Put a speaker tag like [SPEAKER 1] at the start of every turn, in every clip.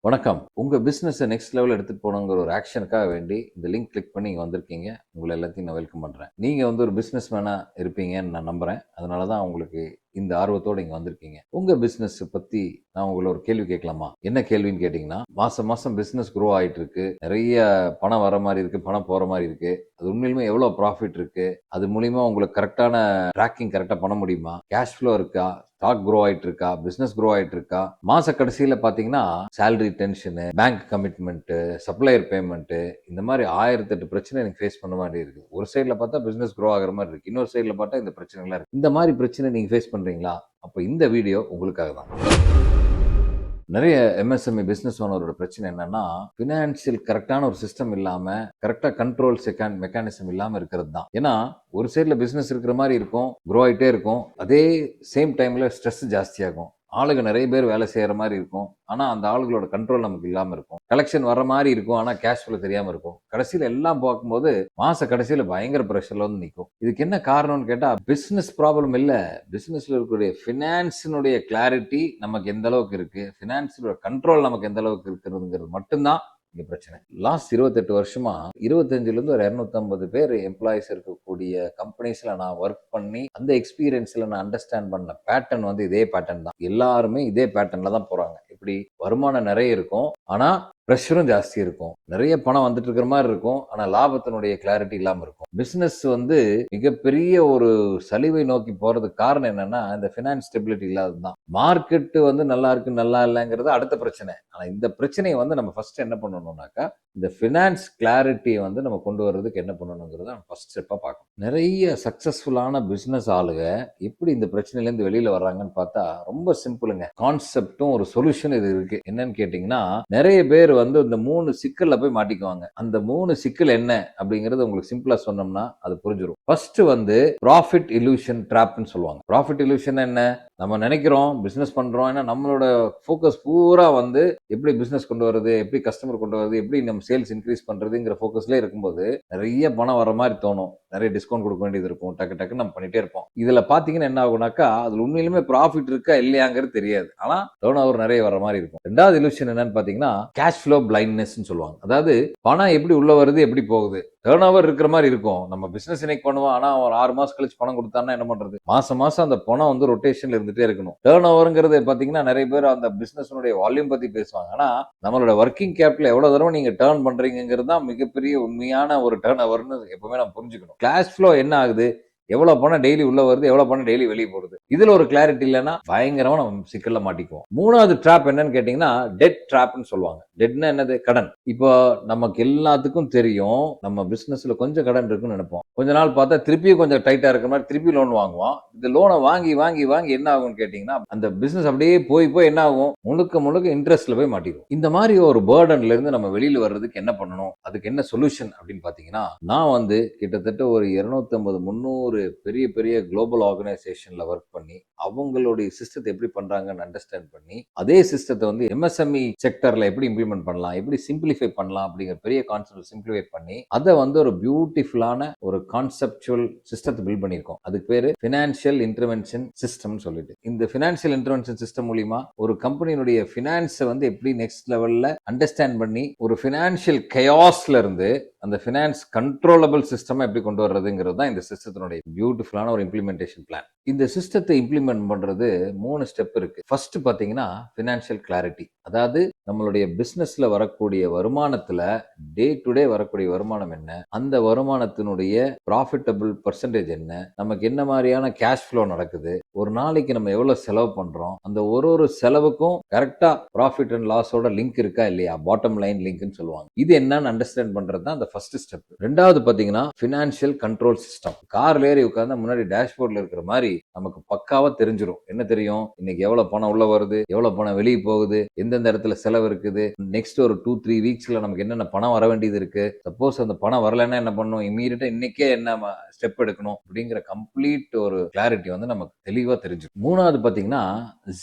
[SPEAKER 1] வணக்கம். உங்க பிசினஸ next level எடுத்துட்டு போகணுங்கிற ஒரு ஆக்ஷனுக்காக வேண்டி இந்த லிங்க் கிளிக் பண்ணி இங்க வந்திருக்கீங்க. உங்கள எல்லாத்தையும் நான் வெல்கம் பண்றேன். நீங்க ஒரு பிசினஸ் மேனா இருப்பீங்கன்னு நான் நம்புறேன். அதனால தான் உங்களுக்கு இந்த ஆர்வத்தோட இங்க வந்திருக்கீங்க. உங்க பிசினஸ் பத்தி நான் உங்கள ஒரு கேள்வி கேட்கலாமா? என்ன கேள்வின்னு கேட்டீங்கன்னா, மாசம் மாசம் பிசினஸ் குரோ ஆயிட்டு இருக்கு. நெறைய பணம் வர மாரி இருக்கு, பணம் போற மாரி இருக்கு. அது உண்மையிலுமே எவ்வளவு ப்ராஃபிட் இருக்கு? அது மூலியமா உங்களுக்கு கரெக்ட்டான ட்ராக்கிங் கரெக்ட்டா பண்ண முடியுமா? கேஷ் ஃப்ளோ இருக்கா? ஸ்டாக் க்ரோ ஆயிட்டு இருக்கா? பிசினஸ் க்ரோ ஆயிட்டு இருக்கா? மாச கடைசியில பாத்தீங்கன்னா salary tension, bank commitment, supplier payment, இந்த மாதிரி 1008 பிரச்சனை எனக்கு ஃபேஸ் பண்ண மாதிரி இருக்கு. ஒரு சைடுல பார்த்தா பிசினஸ் க்ரோ ஆகுற மாதிரி இருக்கு, இன்னொரு சைடுல பார்த்தா இந்த பிரச்சனைலாம் இருக்கு. இந்த மாதிரி பிரச்சனை நீங்க ஃபேஸ் பண்றீங்களா? அப்ப இந்த வீடியோ உங்களுக்காக தான். நிறைய எம்எஸ்எம்இ பிசினஸ் ஓனரோட பிரச்சனை என்னன்னா, பினான்சியல் கரெக்டான ஒரு சிஸ்டம் இல்லாம, கரெக்டா கண்ட்ரோல் மெக்கானிசம் இல்லாம இருக்கிறது தான். ஏன்னா ஒரு சைடுல பிசினஸ் இருக்கிற மாதிரி இருக்கும், க்ரோ ஆயிட்டே இருக்கும். அதே சேம் டைம்ல ஸ்ட்ரெஸ் ஜாஸ்தியாகும். ஆளுங்க நிறைய பேர் வேலை செய்யற மாதிரி இருக்கும். ஆனா அந்த ஆளுகளோட கண்ட்ரோல் நமக்கு இல்லாம இருக்கும். கலெக்ஷன் வர மாதிரி இருக்கும், ஆனா கேஷ் ஃப்ளோ தெரியாம இருக்கும். கடைசியில எல்லாம் பார்க்கும்போது மாச கடைசியில பயங்கர பிரஷர்ல வந்து நிற்கும். இதுக்கு என்ன காரணம்னு கேட்டா, பிசினஸ் ப்ராப்ளம் இல்ல, பிசினஸ்ல இருக்கக்கூடிய பினான்ஸினுடைய கிளாரிட்டி நமக்கு எந்த அளவுக்கு இருக்கு, பினான்ஸோட கண்ட்ரோல் நமக்கு எந்த அளவுக்கு இருக்குங்கிறது மட்டும்தான் இங்க பிரச்சனை. லாஸ்ட் 28 வருஷமா 25ல இருந்து ஒரு 250 பேர் எம்ப்ளாயிஸ் இருக்கக்கூடிய கம்பெனிஸ்ல நான் ஒர்க் பண்ணி அந்த எக்ஸ்பீரியன்ஸ்ல நான் அண்டர்ஸ்டாண்ட் பண்ண பேட்டர்ன் இதே பேட்டர்ன் தான். எல்லாருமே இதே பேட்டர்ன்ல தான் போறாங்க. இப்படி வருமானம் நிறைய இருக்கும், ஆனா ப்ரெஷரும் ஜாஸ்தி இருக்கும். நிறைய பணம் வந்துட்டு இருக்கிற மாதிரி இருக்கும், ஆனா லாபத்தினுடைய கிளாரிட்டி இல்லாம இருக்கும். பிசினஸ் மிகப்பெரிய ஒரு சலிவை நோக்கி போறதுக்கு காரணம் என்னன்னா, இந்த பினான்ஸ் ஸ்டெபிலிட்டி இல்லாததுதான். மார்க்கெட் நல்லா இருக்கு நல்லா இல்லைங்கிறது அடுத்த பிரச்சனை. ஆனா இந்த பிரச்சனையை நம்ம ஃபர்ஸ்ட் என்ன பண்ணணும்னாக்கா, இந்த பினான்ஸ் கிளாரிட்டியை நம்ம கொண்டு வர்றதுக்கு என்ன பண்ணணுங்கிறத ஃபர்ஸ்ட் ஸ்டெப்பா பார்க்கணும். நிறைய சக்சஸ்ஃபுல்லான பிசினஸ் ஆளுங்க எப்படி இந்த பிரச்சனையில இருந்து வெளியில வர்றாங்கன்னு பார்த்தா ரொம்ப சிம்பிளுங்க. கான்செப்டும் ஒரு சொல்யூஷன் இது இருக்கு. என்னன்னு கேட்டீங்கன்னா, நிறைய பேர் இந்த 3 சிக்கல்ல போய் மாட்டிக்குவாங்க. அந்த 3 சிக்கல் என்ன அப்படிங்கறது உங்களுக்கு சிம்பிளா சொன்னோம்னா அது புரிஞ்சிடும். ஃபர்ஸ்ட் ப்ராஃபிட் இல்யூஷன் ட்ராப்னு சொல்லுவாங்க. ப்ராஃபிட் இல்யூஷன் என்ன? நம்ம நினைக்கிறோம் பிசினஸ் பண்றோம், ஏன்னா நம்மளோட ஃபோக்கஸ் பூரா எப்படி பிசினஸ் கொண்டு வருது, எப்படி கஸ்டமர் கொண்டு வருது, எப்படி நம்ம சேல்ஸ் இன்க்ரீஸ் பண்றதுங்கிற ஃபோக்கஸ்ல இருக்கும்போது நிறைய பணம் வர மாதிரி தோணும், நிறைய டிஸ்கவுண்ட் கொடுக்க வேண்டியது இருக்கும், டக்கு டக்கு நம்ம பண்ணிட்டே இருப்போம். இதுல பாத்தீங்கன்னா என்ன ஆகுனாக்கா, அதுல உண்மையிலுமே ப்ராஃபிட் இருக்கா இல்லையாங்கிறது தெரியாது, ஆனா டர்ன் ஓவர் நிறைய வர மாதிரி இருக்கும். ரெண்டாவது இல்யூஷன் என்னன்னு பாத்தீங்கன்னா, கேஷ் ஃப்ளோ பிளைண்ட்னஸ் சொல்லுவாங்க. அதாவது பணம் எப்படி உள்ள வருது எப்படி போகுது, டர்ன் ஓவர் இருக்கிற மாதிரி இருக்கும். நம்ம பிசினஸ் இன்னைக்கு பண்ணுவோம், ஆனா ஒரு 6 மாசம் கழிச்சு பணம் கொடுத்தான்னா என்ன பண்றது? மாசம் மாசம் அந்த பணம் ரொட்டேஷன்ல இருந்துட்டே இருக்கணும். டர்ன் ஓவர்ங்கிறது பாத்தீங்கன்னா நிறைய பேர் அந்த பிசினஸ் வால்யூம் பத்தி பேசுவாங்க, ஆனா நம்மளோட ஒர்க்கிங் கேபிட்டல் எவ்வளவு தடவை நீங்க டர்ன் பண்றீங்கிறது தான் மிகப்பெரிய உண்மையான ஒரு டர்ன் ஓவர்னு எப்பவுமே நம்ம புரிஞ்சுக்கணும். கேஷ் ஃப்ளோ என்ன ஆகுது, எவ்வளவு பணம் டெய்லி உள்ள வருது, எவ்வளவு பணம் டெய்லி வெளியே போகுது, இதுல ஒரு கிளாரிட்டி இல்லைன்னா பயங்கரமா நம்ம சிக்கல்ல மாட்டிக்குவோம். மூணாவது ட்ராப் என்னன்னு கேட்டீங்கன்னா, டெட் ட்ராப்னு சொல்லுவாங்க. டெட்னா என்னது? கடன். இப்போ நமக்கு எல்லாத்துக்கும் தெரியும், நம்ம பிசினஸ்ல கொஞ்சம் கடன் இருக்குன்னு நினைப்போம். கொஞ்ச நாள் பார்த்தா திருப்பியும் கொஞ்சம் டைட்டா இருக்கிற மாதிரி திருப்பி லோன் வாங்குவோம். இந்த லோனை வாங்கி வாங்கி வாங்கி என்ன ஆகும்னு கேட்டீங்கன்னா, அந்த பிசினஸ் அப்படியே போய் போய் என்ன ஆகும், முழுக்க முழுக்க இன்ட்ரெஸ்ட்ல போய் மாட்டிடும். இந்த மாதிரி ஒரு பேர்டன்ல இருந்து நம்ம வெளியில வர்றதுக்கு என்ன பண்ணணும், அதுக்கு என்ன சொல்யூஷன் அப்படின்னு பாத்தீங்கன்னா, நான் கிட்டத்தட்ட ஒரு 250 300 பெரிய பெரிய குளோபல் ஆர்கனைசேஷன்ல ஒர்க் பண்ணி அவங்களுடைய சிஸ்டத்தை எப்படி பண்றாங்கன்னு அண்டர்ஸ்டாண்ட் பண்ணி, அதே சிஸ்டத்தை எம்எஸ்எம்இ செக்டர்ல எப்படி இம்ப்ளிமெண்ட் பண்ணலாம், எப்படி சிம்பிளிஃபை பண்ணலாம் அப்படிங்கிற பெரிய கான்செப்ட் சிம்பிளிஃபை பண்ணி அதை ஒரு பியூட்டிஃபுல்லான ஒரு கான்செப்சுவல் சிஸ்டத்தை பில்ட் பண்ணியிருக்கோம். அதுக்கு பேரு பினான்சியல் இன்டர்வென்ஷன் சிஸ்டம் சொல்லிட்டு. இந்த பினான்சியல் இன்டர்வென்ஷன் சிஸ்டம் மூலியமா ஒரு கம்பெனியினுடைய பினான்ஸை எப்படி நெக்ஸ்ட் லெவல்ல அண்டர்ஸ்டாண்ட் பண்ணி ஒரு பினான்சியல் கயாஸ்ல இருந்து அந்த பினான்ஸ் கண்ட்ரோலபிள் சிஸ்டம் எப்படி கொண்டு வர்றதுங்கிறது தான் இந்த சிஸ்டத்தினுடைய பியூட்டிஃபுல்லான ஒரு இம்ப்ளிமெண்டேஷன் பிளான். இந்த சிஸ்டத்தை இம்ப்ளிமெண்ட் பண்றது 3 ஸ்டெப் இருக்கு. ஃபர்ஸ்ட் பாத்தீங்கன்னா பினான்சியல் கிளாரிட்டி. அதாவது நம்மளுடைய பிசினஸ்ல வரக்கூடிய வருமானத்துல டே டு டே வரக்கூடிய வருமானம் என்ன, அந்த வருமானத்தினுடைய ப்ராஃபிட்டபிள் பர்சன்டேஜ் என்ன, நமக்கு என்ன மாதிரியான கேஷ் ஃப்ளோ நடக்குது, ஒரு நாளைக்கு நம்ம எவ்வளவு செலவு பண்றோம், அந்த ஒரு செலவுக்கும் கரெக்டா ப்ராஃபிட் அண்ட் லாஸோட லிங்க் இருக்கா இல்லையா, பாட்டம் லைன் லிங்க்னு சொல்லுவாங்க. இது என்னன்னு அண்டர்ஸ்டாண்ட் பண்றது தான் அந்த ஃபர்ஸ்ட் ஸ்டெப். ரெண்டாவது பாத்தீங்கன்னா பினான்சியல் கண்ட்ரோல் சிஸ்டம். கார்ல ஏறி உட்கார்ந்து முன்னாடி டேஷ்போர்ட்ல இருக்கிற மாதிரி நமக்கு பக்காவா தெரிஞ்சிடும். என்ன தெரியும்? இன்னைக்கு எவ்வளவு பணம் உள்ள வருது, எவ்வளவு பணம் வெளியே போகுது, எந்தெந்த இடத்துல செலவு இருக்குது, நெக்ஸ்ட் ஒரு 2-3 வீக்ஸ்ல நமக்கு என்னென்ன பணம் வர வேண்டியது இருக்கு, சப்போஸ் அந்த பணம் வரலன்னா என்ன பண்ணணும், இமீடியட்டா இன்னைக்கே என்ன ஸ்டெப் எடுக்கணும் அப்படிங்கிற கம்ப்ளீட் ஒரு கிளாரிட்டி நமக்கு தெளிவா தெரிஞ்சிடும். மூணாவது பாத்தீங்கன்னா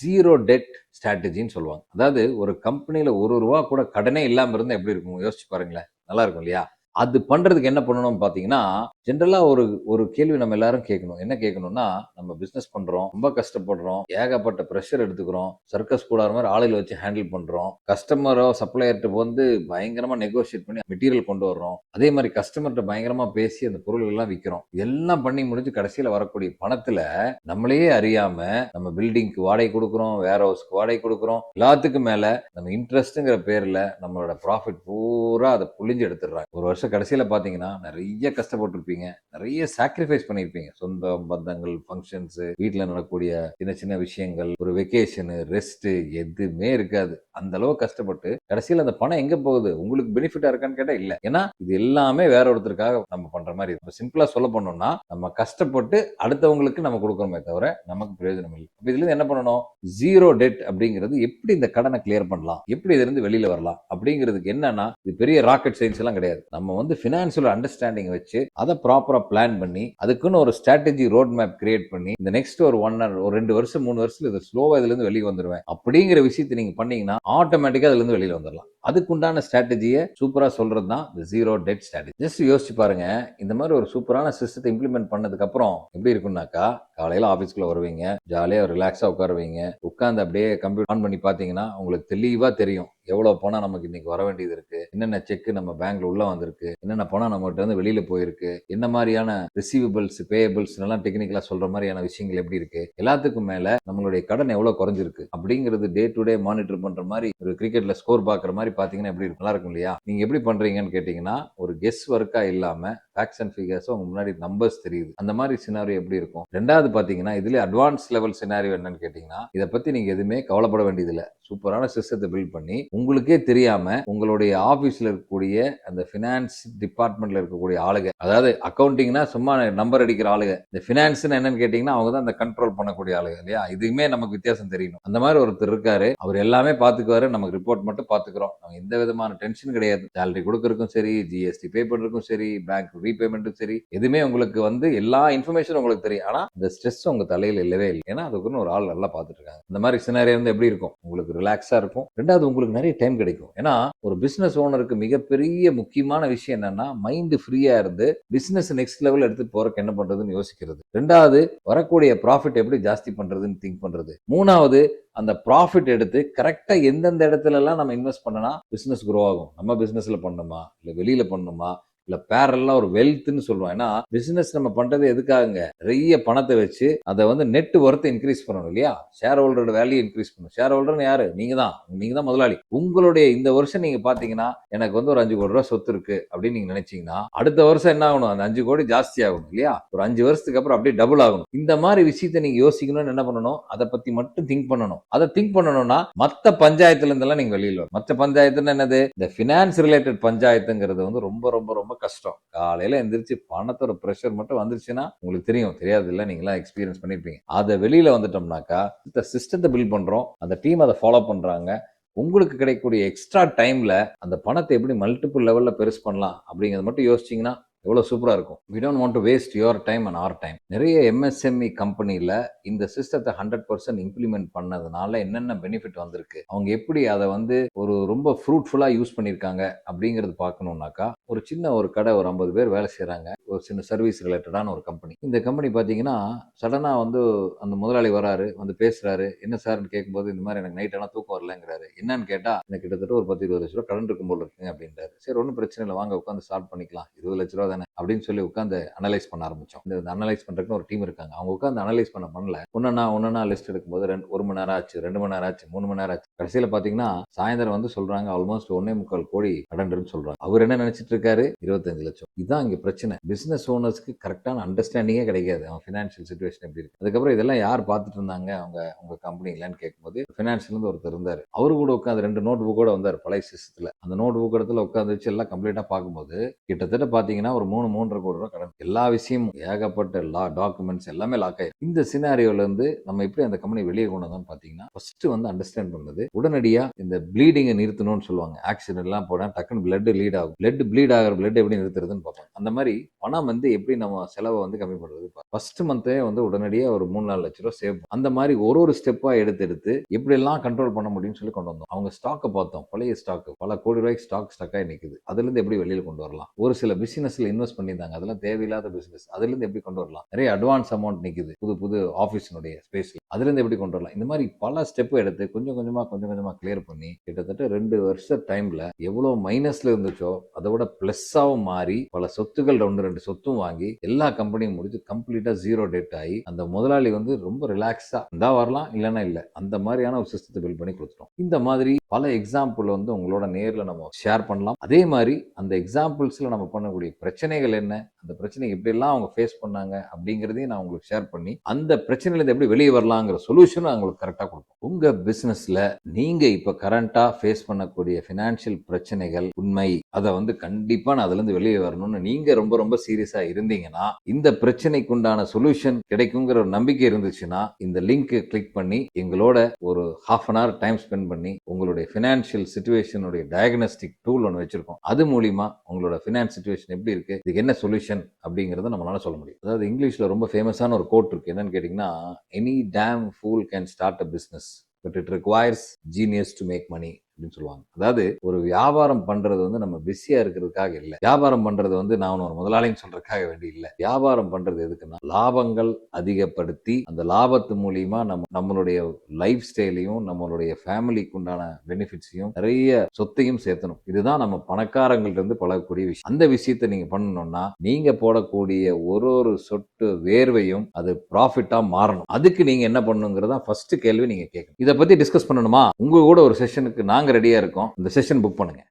[SPEAKER 1] ஜீரோ டெட் ஸ்ட்ராட்டஜின்னு சொல்லுவாங்க. அதாவது ஒரு கம்பெனில ₹1 கூட கடனே இல்லாம இருந்தா எப்படி இருக்கும் யோசிச்சு பாருங்களேன். நல்லா இருக்கும் இல்லையா? அது பண்றதுக்கு என்ன பண்ணணும் பாத்தீங்கன்னா, ஜென்ரலா ஒரு ஒரு கேள்வி நம்ம எல்லாரும் கேட்கணும். என்ன கேட்கணும்னா, நம்ம பிசினஸ் பண்றோம், ரொம்ப கஷ்டப்படுறோம், ஏகப்பட்ட பிரஷர் எடுத்துக்கிறோம், சர்க்கஸ் கூடார மாதிரி ஆளுகளை வச்சு ஹேண்டில் பண்றோம், கஸ்டமரோ சப்ளையர்கிட்ட வந்து பயங்கரமா நெகோசியேட் பண்ணி மெட்டீரியல் கொண்டு வர்றோம், அதே மாதிரி கஸ்டமர்கிட்ட பயங்கரமா பேசி அந்த பொருள் எல்லாம் விற்கிறோம். இதெல்லாம் பண்ணி முடிஞ்சு கடைசியில வரக்கூடிய பணத்துல நம்மளையே அறியாம நம்ம பில்டிங்க்கு வாடகை கொடுக்குறோம், வேர் ஹவுஸ்க்கு வாடகை கொடுக்குறோம், எல்லாத்துக்கும் மேல நம்ம இன்ட்ரெஸ்ட்ங்கிற பேர்ல நம்மளோட ப்ராஃபிட் பூரா அதை புழிஞ்சு எடுத்துடுறாங்க. ஒரு வருஷம் கடைசியில பாத்தீங்கன்னா நிறைய கஷ்டப்பட்டிருப்பீங்க, நிறைய சாக்ரிஃபைஸ் பண்ணிருப்பீங்க. சொந்த பந்தங்கள், ஃபங்க்ஷன்ஸ், வீட்டுல நடக்கக்கூடிய சின்ன சின்ன விஷயங்கள், ஒரு வெக்கேஷனு, ரெஸ்ட் எதுவுமே இருக்காது. அந்த அளவு கஷ்டப்பட்டு கடைசியில அந்த பணம் எங்க போகுது? உங்களுக்கு பெனிஃபிட்டா இருக்கான்னு கேட்டா இல்ல. ஏன்னா இது எல்லாமே வேற ஒருத்தருக்காக நம்ம பண்ற மாதிரி இருக்கும். சிம்பிளா சொல்ல பண்ணோம்னா நம்ம கஷ்டப்பட்டு அடுத்தவங்களுக்கு நம்ம கொடுக்கறோமே தவிர நமக்கு பிரயோஜனம் இல்லை. இதுல இருந்து என்ன பண்ணணும்? ஜீரோ டெட் அப்படிங்கிறது, எப்படி இந்த கடனை கிளியர் பண்ணலாம், எப்படி இதுல இருந்து வெளியில வரலாம் அப்படிங்கிறதுக்கு என்னன்னா, இது பெரிய ராக்கெட் சயின்ஸ் எல்லாம் கிடையாது. நம்ம வந்து பினான்சியல் அண்டர்ஸ்டாண்டிங் வச்சு அதை ப்ராப்பரா பிளான் பண்ணி அதுக்குன்னு ஒரு ஸ்ட்ராட்டஜி ரோட் மேப் கிரியேட் பண்ணி இந்த நெக்ஸ்ட் ஒரு 1 or ஒரு 2 வருஷம் 3 வருஷத்துல இது ஸ்லோவா இதுல இருந்து வெளியே வந்துருவேன் அப்படிங்கிற விஷயத்தை நீங்க பண்ணீங்கன்னா ஆட்டோமேட்டிக்கா அதுல இருந்து வெளியில வந்துடலாம். அதுக்குண்டான ஸ்ட்ராட்டஜியை சூப்பரா சொல்றது தான் இந்த ஜீரோ டெட் ஸ்ட்ராட்டஜி. ஜஸ்ட் யோசிச்சு பாருங்க, இந்த மாதிரி ஒரு சூப்பரான சிஸ்டத்தை இம்ப்ளிமெண்ட் பண்ணதுக்கு அப்புறம் எப்படி இருக்கும்னாக்கா, காலையில ஆபீஸ்க்குள்ள வருவீங்க, ஜாலியா ரிலாக்ஸா உட்காருவீங்க, உட்கார்ந்து அப்படியே கம்ப்யூட்டர் ஆன் பண்ணி பாத்தீங்கன்னா உங்களுக்கு தெளிவா தெரியும் எவ்வளவு பணம் நமக்கு இன்னைக்கு வர வேண்டியது இருக்கு, என்னென்ன செக் நம்ம பேங்க்ல உள்ள வந்திருக்கு, என்னென்ன பணம் நம்ம கிட்ட இருந்து வெளியில போயிருக்கு, என்ன மாதிரியான ரிசீவபிள்ஸ், பேயபிள்ஸ் எல்லாம் டெக்னிக்கலா சொல்ற மாதிரியான விஷயங்கள் எப்படி இருக்கு, எல்லாத்துக்கும் மேல நம்மளுடைய கடன் எவ்வளவு குறைஞ்சிருக்கு அப்படிங்கிறது டே டு டே மானிட்டர் பண்ற மாதிரி, ஒரு கிரிக்கெட்ல ஸ்கோர் பாக்குற மாதிரி பாத்தீங்கன்னா எப்படி இருக்கும்? நல்லா இருக்கும் இல்லையா? நீங்க எப்படி பண்றீங்கன்னு கேட்டீங்கன்னா, ஒரு கெஸ் ஒர்க்கா இல்லாம ஃபேக்ட்ஸ் அண்ட் ஃபிகர்ஸ் உங்க முன்னாடி நம்பர்ஸ் தெரியுது. அந்த மாதிரி சினாரியோ எப்படி இருக்கும்? ரெண்டாவது பாத்தீங்கன்னா, இதுல அட்வான்ஸ் லெவல் சினாரியோ என்னன்னு கேட்டீங்கன்னா, இதை பத்தி நீங்க எதுவுமே கவலைப்பட வேண்டியதில்லை. சூப்பரான சிஸ்டத்தை பில்ட் பண்ணி உங்களுக்கே தெரியாம உங்களுடைய ஆபீஸ்ல இருக்கக்கூடிய அந்த பினான்ஸ் டிபார்ட்மெண்ட்ல இருக்கக்கூடிய ஆளுங்க, அதாவது அக்கௌண்டிங்னா சும்மா நம்பர் அடிக்கிற ஆளுங்க, இந்த பினான்ஸ் என்னன்னு கேட்டீங்கன்னா அவங்க தான் அந்த கண்ட்ரோல் பண்ணக்கூடிய ஆளுங்க இல்லையா? இதுவுமே நமக்கு வித்தியாசம் தெரியணும். அந்த மாதிரி ஒருத்தர் இருக்காரு, அவர் எல்லாமே பாத்துக்குவாரு, நமக்கு ரிப்போர்ட் மட்டும் பாத்துக்கிறோம், நம்ம எந்த விதமான டென்ஷன் கிடையாது. சேலரி கொடுக்கறதுக்கும் சரி, ஜிஎஸ்டி பே பண்றதுக்கும் சரி, பேங்க் ரீபேமெண்ட்டும் சரி, எதுவுமே உங்களுக்கு வந்து எல்லா இன்ஃபர்மேஷனும் உங்களுக்கு தெரியும். ஆனா இந்த ஸ்ட்ரெஸ் உங்க தலையில இல்லவே இல்லை. ஏன்னா அதுக்குன்னு ஒரு ஆள் நல்லா பாத்துட்டு இருக்காங்க. இந்த மாதிரி சினாரியோ வந்து எப்படி இருக்கும்? உங்களுக்கு ரிலாக்ஸா இருக்கும். ரெண்டாவது உங்களுக்கு நிறைய டைம் கிடைக்கும். ஏன்னா ஒரு பிசினஸ் ஓனருக்கு மிகப்பெரிய முக்கியமான விஷயம் என்னன்னா, மைண்ட் ஃப்ரீயா இருந்து பிசினஸ் நெக்ஸ்ட் லெவல் எடுத்து போறதுக்கு என்ன பண்றதுன்னு யோசிக்கிறது. ரெண்டாவது வரக்கூடிய ப்ராஃபிட் எப்படி ஜாஸ்தி பண்றதுன்னு திங்க் பண்றது. மூணாவது அந்த ப்ராஃபிட் எடுத்து கரெக்டா எந்தெந்த இடத்துல எல்லாம் நம்ம இன்வெஸ்ட் பண்ணனா பிசினஸ் க்ரோ ஆகும், நம்ம பிசினஸ்ல பண்ணணுமா இல்ல வெளியில பண்ணணுமா இல்ல பேரலா ஒரு வெல்த்னு சொல்லுவோம். ஏன்னா பிசினஸ் நம்ம பண்றது எதுக்காகங்க? நிறைய பணத்தை வச்சு அதை வந்து நெட் ஒர்த் இன்க்ரீஸ் பண்ணணும் இல்லையா? ஷேர் ஹோல்டரோட வேல்யூ இன்க்ரீஸ் பண்ணணும். ஷேர் ஹோல்டர் யாரு? நீங்க தான் முதலாளி. உங்களுடைய இந்த வருஷம் நீங்க பாத்தீங்கன்னா எனக்கு வந்து ஒரு 5 கோடி ரூபாய் சொத்து இருக்கு அப்படின்னு நீங்க நினைச்சீங்கன்னா அடுத்த வருஷம் என்ன ஆகணும்? அந்த 5 கோடி ஜாஸ்தி ஆகணும் இல்லையா? ஒரு 5 வருஷத்துக்கு அப்புறம் அப்படியே டபுள் ஆகணும். இந்த மாதிரி விஷயத்தை நீங்க யோசிக்கணும்னு என்ன பண்ணணும்? அதை பத்தி மட்டும் திங்க் பண்ணணும். அதை திங்க் பண்ணணும்னா மத்த பஞ்சாயத்துல இருந்தெல்லாம் நீங்க வெளியில வரும். மத்த பஞ்சாயத்துன்னு என்னது? இந்த பினான்ஸ் ரிலேட்டட் பஞ்சாயத்துங்கிறது வந்து ரொம்ப ரொம்ப ரொம்ப கஷ்டம். காலையில எந்திரிச்சு பணத்தோட பிரஷர் மட்டும் வந்துருச்சுன்னா உங்களுக்கு தெரியாது இல்ல, நீங்க எல்லாம் எக்ஸ்பீரியன்ஸ் பண்ணிருப்பீங்க. அதை வெளியில வந்துட்டோம்னாக்கா இந்த சிஸ்டத்தை பில்ட் பண்றோம், அந்த டீம் அதை ஃபாலோ பண்றாங்க, உங்களுக்கு கிடைக்கக்கூடிய எக்ஸ்ட்ரா டைம்ல அந்த பணத்தை எப்படி மல்டிபிள் லெவல்ல பெருசு பண்ணலாம் அப்படிங்கறத மட்டும் யோசிச்சீங்கன்னா எவ்வளவு சூப்பரா இருக்கும். we don't want to waste your time and our time. நிறைய எம்எஸ்எம்இ கம்பெனில இந்த சிஸ்டத்தை 100% இம்ப்ளிமெண்ட் பண்ணதுனால என்னென்ன பெனிஃபிட் வந்திருக்கு, அவங்க எப்படி அதை வந்து ஒரு ரொம்ப ஃப்ரூட்ஃபுல்லா யூஸ் பண்ணிருக்காங்க அப்படிங்கறது பார்க்கணும்னாக்கா, ஒரு சின்ன ஒரு கடை, ஒரு 50 பேர் வேலை செய்யறாங்க, ஒரு சின்ன சர்வீஸ் ரிலேட்டடான ஒரு கம்பெனி. இந்த கம்பெனி பாத்தீங்கன்னா சடனா வந்து அந்த முதலாளி வராரு, வந்து பேசுறாரு. என்ன சார்னு கேட்கும்போது இந்த மாதிரி எனக்கு நைட் ஆனா தூக்கம் வரலங்கிறாரு. என்னன்னு கேட்டா எனக்கு கிட்டத்தட்ட ஒரு 10-20 லட்ச ரூபாய் கடன் இருக்கும் போல இருக்குங்க அப்படின்றாரு. சரி, ஒன்றும் பிரச்சனை இல்லை, வாங்க உட்காந்து ஸ்டார்ட் பண்ணிக்கலாம், 20 லட்ச ரூபா தானே அப்படின்னு சொல்லி உட்காந்து அனலைஸ் பண்ண ஆரம்பிச்சோம். இந்த அனலைஸ் பண்றதுக்கு ஒரு டீம் இருக்காங்க. அவங்க உட்காந்து அனலைஸ் பண்ணல, ஒன்னா லிஸ்ட் எடுக்கும்போது 1 மணி நேரம் ஆச்சு, 2 மணி நேரம் ஆச்சு, 3 மணி நேரம் ஆச்சு. கடைசியில பாத்தீங்கன்னா சாயந்தரம் வந்து சொல்றாங்க ஆல்மோஸ்ட் 1.25 கோடி கடன் சொல்றாங்க. அவர் என்ன நினைச்சிட்டு இருக்காரு? 25 லட்சம். இதுதான் இங்க பிரச்சனை. பிசினஸ் ஓனர்ஸ்க்கு கரெக்டான அண்டர்ஸ்டாண்டிங்கே கிடைக்காது அவன் பினான்சியல் சிச்சுவேஷன் எப்படி இருக்கு. அதுக்கப்புறம் இதெல்லாம் யார் பார்த்துட்டு இருந்தாங்க உங்க கம்பெனிலன்னு கேட்கும்போது பினான்ஸ்ல இருந்து ஒருத்தர் இருந்தாரு. அவரு கூட உட்காந்து 2 நோட் புக்கோட வந்தாரு பழைய சிஸ்டத்துல. அந்த நோட் புக் இடத்துல உட்காந்து வச்சு எல்லாம் கம்ப்ளீட்டா பார்க்கும்போது கிட்டத்தட்ட பாத்தீங்கன்னா ஒரு ஒரு 3.5 கோடி ரூபாய் கடன். எல்லா விஷயமும் ஏகப்பட்ட டாக்குமெண்ட்ஸ் எல்லாமே லாக் ஆயிருக்கு. இந்த சினாரியோல இருந்து நம்ம எப்படி அந்த கம்பெனி வெளியே கொண்டு வந்தோம்னு பாத்தீங்கன்னா, ஃபர்ஸ்ட் வந்து அண்டர்ஸ்டாண்ட் பண்ணது, உடனடியா இந்த ப்ளீடிங்கை நிறுத்தணும்னு சொல்லுவாங்க. ஆக்சிடென்ட் எல்லாம் போனா டக்குன்னு பிளட் லீட் ஆகும். பிளீட் ஆகிற பிளட் எப்படி நிறுத்துறதுன்னு பார்ப்பாங்க. அந்த மாதிரி பணம் வந்து எப்படி நம்ம செலவை வந்து கம்மி பண்றது. ஃபர்ஸ்ட் மந்தே வந்து உடனடியா ஒரு 3-4 லட்சம் ரூபாய் சேவ். அந்த மாதிரி ஒரு ஸ்டெப்பா எடுத்து எப்படி எல்லாம் கண்ட்ரோல் பண்ண முடியும்னு சொல்லி கொண்டு வந்தோம். அவங்க ஸ்டாக்கை பார்த்தோம். பழைய ஸ்டாக் பல கோடி ரூபாய்க்கு ஸ்டாக் ஆகி நிக்குது. அதுல இருந்து எப்படி வெளியில கொண்டு வரலாம். ஒரு சில பிசினஸ்ல இன்வெஸ்ட் பண்ணியிருந்தாங்க, அதெல்லாம் தேவையில்லாத பிசினஸ். அதுல இருந்து எப்படி கொண்டு வரலாம். நிறைய அட்வான்ஸ் அமௌண்ட் நிக்குது புது ஆபீஸினுடைய ஸ்பேஸ்ல. அதுல இருந்து எப்படி கொண்டு வரலாம். இந்த மாதிரி பல ஸ்டெப் எடுத்து கொஞ்சம் கொஞ்சமா கிளியர் பண்ணி கிட்டத்தட்ட 2 வருஷ டைம்ல எவ்வளவு மைனஸ்ல இருந்துச்சோ அதை விட பிளஸ்ஸாவும் மாறி பல சொத்துக்கள் 2 சொத்தும் வாங்கி எல்லா கம்பெனியும் முடிச்சு கம்ப்ளீட்டா ஜீரோ டெட் ஆகி அந்த முதலாளி வந்து ரொம்ப ரிலாக்ஸா இருந்தா வரலாம், இல்லைன்னா இல்ல, அந்த மாதிரியான ஒரு சிஸ்டத்தை பில்ட் பண்ணி கொடுத்துட்டோம். இந்த மாதிரி பல எக்ஸாம்பிள் வந்து உங்களோட நேர்ல நம்ம ஷேர் பண்ணலாம். அதே மாதிரி அந்த எக்ஸாம்பிள்ஸ்ல நம்ம பண்ணக்கூடிய பிரச்சனைகள் என்ன, அந்த பிரச்சனை எப்படி எல்லாம் அவங்க ஃபேஸ் பண்ணாங்க அப்படிங்கறதையும் நான் உங்களுக்கு ஷேர் பண்ணி அந்த பிரச்சனையில இருந்து எப்படி வெளியே வரலாங்கிற சொல்யூஷன் உங்களுக்கு கரெக்டா கொடுப்போம். உங்க பிசினஸ்ல நீங்க இப்ப கரண்டா ஃபேஸ் பண்ணக்கூடிய பினான்சியல் பிரச்சனைகள் உண்மை, அதை வந்து கண்டிப்பா நான் அதுல இருந்து வெளியே வரணும்னு நீங்க ரொம்ப சீரியஸா இருந்தீங்கன்னா, இந்த பிரச்சனைக்கு உண்டான சொல்யூஷன் கிடைக்குங்கிற ஒரு நம்பிக்கை இருந்துச்சுன்னா, இந்த லிங்க் கிளிக் பண்ணி எங்களோட ஒரு ½ அன் ஹவர் டைம் ஸ்பெண்ட் பண்ணி உங்களுடைய பினான்சியல் சிச்சுவேஷனுடைய டயக்னோஸ்டிக் டூல் ஒன்று வச்சிருக்கோம். அது மூலியமா உங்களோட பினான்ஸ் சிச்சுவேஷன் எப்படி இருக்கு, இதுக்கு என்ன சொல்யூஷன் அப்படிங்கறத நம்மளால சொல்ல முடியும். அதாவது இங்கிலீஷ்ல ரொம்ப ஃபேமஸான ஒரு கோட் இருக்கு. என்னன்னு கேட்டீங்கன்னா, any damn fool can start a business but it requires genius to make money அப்படின்னு சொல்லுவாங்க. அதாவது ஒரு வியாபாரம் பண்றது வந்து நம்ம பிஸியா இருக்கிறதுக்காக இல்ல. வியாபாரம் பண்றது வந்து நான் ஒரு முதலாளின்னு சொல்றதுக்காக வேண்டி இல்ல. வியாபாரம் பண்றது எதுக்குன்னா லாபங்கள் அதிகப்படுத்தி அந்த லாபத்து மூலியமா நம்மளுடைய லைஃப் ஸ்டைலையும் நம்மளுடைய ஃபேமிலிக்கு உண்டான பெனிஃபிட்ஸையும் நிறைய சொத்தையும் சேர்த்தணும். இதுதான் நம்ம பணக்காரங்கள்ட்ட இருந்து பழகக்கூடிய விஷயம். அந்த விஷயத்தை நீங்க பண்ணணும்னா நீங்க போடக்கூடிய ஒரு சொட்டு வேர்வையும் அது ப்ராஃபிட்டா மாறணும். அதுக்கு நீங்க என்ன பண்ணணுங்கிறதா ஃபர்ஸ்ட் கேள்வி நீங்க கேட்கணும். இதை பத்தி டிஸ்கஸ் பண்ணணுமா, உங்க கூட ஒரு செஷனுக்கு நாங்க ரெடியா இருக்கோம். இந்த செஷன் புக் பண்ணுங்க.